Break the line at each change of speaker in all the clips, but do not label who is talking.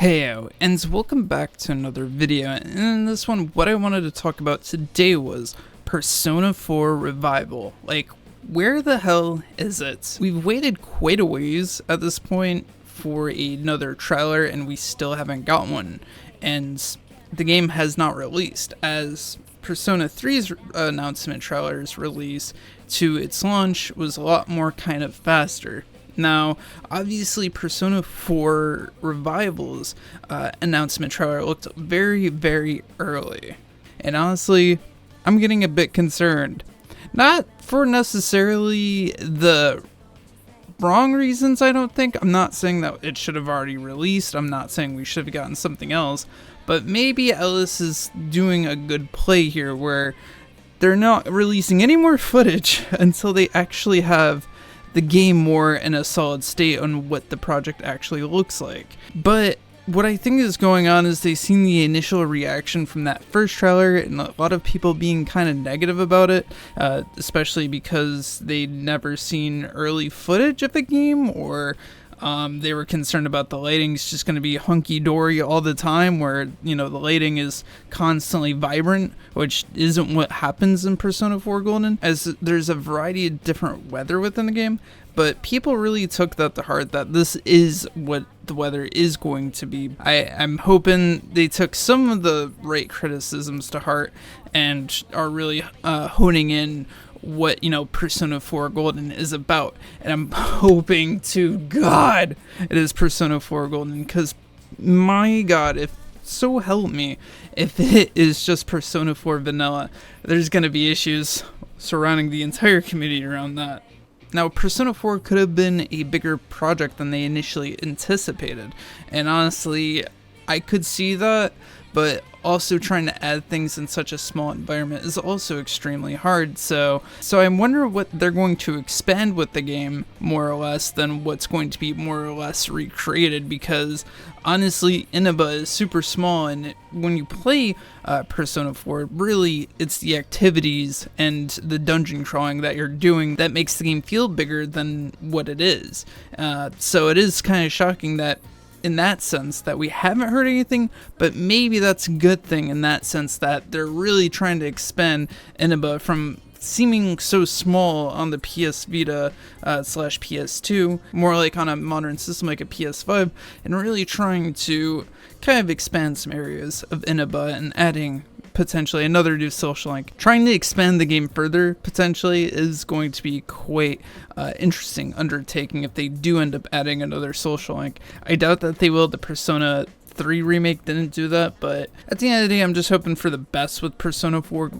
Heyo, and welcome back to another video. And in this one, what I wanted to talk about today was Persona 4 Revival. Like, where the hell is it? We've waited quite a ways at this point for another trailer, and we still haven't got one. And the game has not released, as Persona 3's announcement trailer's release to its launch was a lot more kind of faster. Now, obviously, Persona 4 Revival's announcement trailer looked very, very early. And honestly, I'm getting a bit concerned. Not for necessarily the wrong reasons, I don't think. I'm not saying that it should have already released. I'm not saying we should have gotten something else. But maybe Ellis is doing a good play here where they're not releasing any more footage until they actually have the game more in a solid state on what the project actually looks like. But what I think is going on is they've seen the initial reaction from that first trailer and a lot of people being kind of negative about it, especially because they'd never seen early footage of the game, or they were concerned about the lighting's just going to be hunky-dory all the time, where, you know, the lighting is constantly vibrant, which isn't what happens in Persona 4 Golden, as there's a variety of different weather within the game. But people really took that to heart, that this is what the weather is going to be. I'm hoping they took some of the right criticisms to heart and are really honing in what, you know, Persona 4 Golden is about. And I'm hoping to God it is Persona 4 Golden, because my God, if so help me, if it is just Persona 4 Vanilla, there's going to be issues surrounding the entire community around that. Now, Persona 4 could have been a bigger project than they initially anticipated, and honestly, I could see that, but also trying to add things in such a small environment is also extremely hard, so I wonder what they're going to expand with the game, more or less, than what's going to be more or less recreated, because honestly, Inaba is super small, and when you play Persona 4, really, it's the activities and the dungeon crawling that you're doing that makes the game feel bigger than what it is. So it is kind of shocking that in that sense that we haven't heard anything, but maybe that's a good thing in that sense that they're really trying to expand Inaba from seeming so small on the PS Vita slash PS2, more like on a modern system like a PS5, and really trying to kind of expand some areas of Inaba and adding potentially another new social link. Trying to expand the game further potentially is going to be quite interesting undertaking if they do end up adding another social link. I doubt that they will. The Persona 3 remake didn't do that, but at the end of the day, I'm just hoping for the best with Persona 4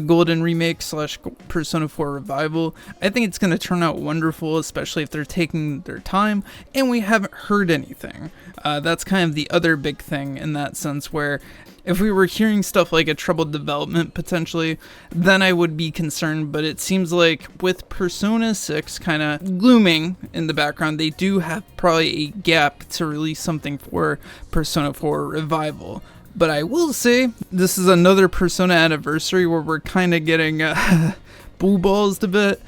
Golden remake slash Persona 4 Revival. I think it's going to turn out wonderful, especially if they're taking their time and we haven't heard anything. That's kind of the other big thing in that sense, where if we were hearing stuff like a troubled development potentially, then I would be concerned, but it seems like with Persona 6 kind of glooming in the background, they do have probably a gap to release something for Persona 4 Revival. But I will say, this is another Persona anniversary where we're kind of getting blue balls a bit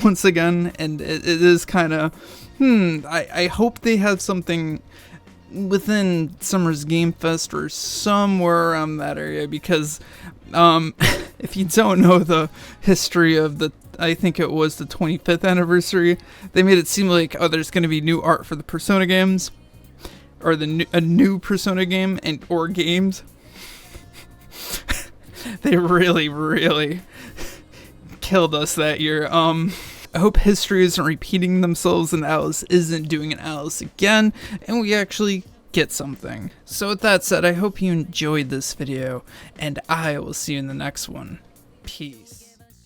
once again, and it is kind of, I hope they have something within Summer's Game Fest or somewhere around that area, because if you don't know the history of the, I think it was the 25th anniversary, they made it seem like, oh, there's going to be new art for the Persona games, or a new Persona game or games. They really killed us that year. I hope history isn't repeating themselves and Alice isn't doing an Alice again, and we actually get something. So with that said, I hope you enjoyed this video, and I will see you in the next one. Peace.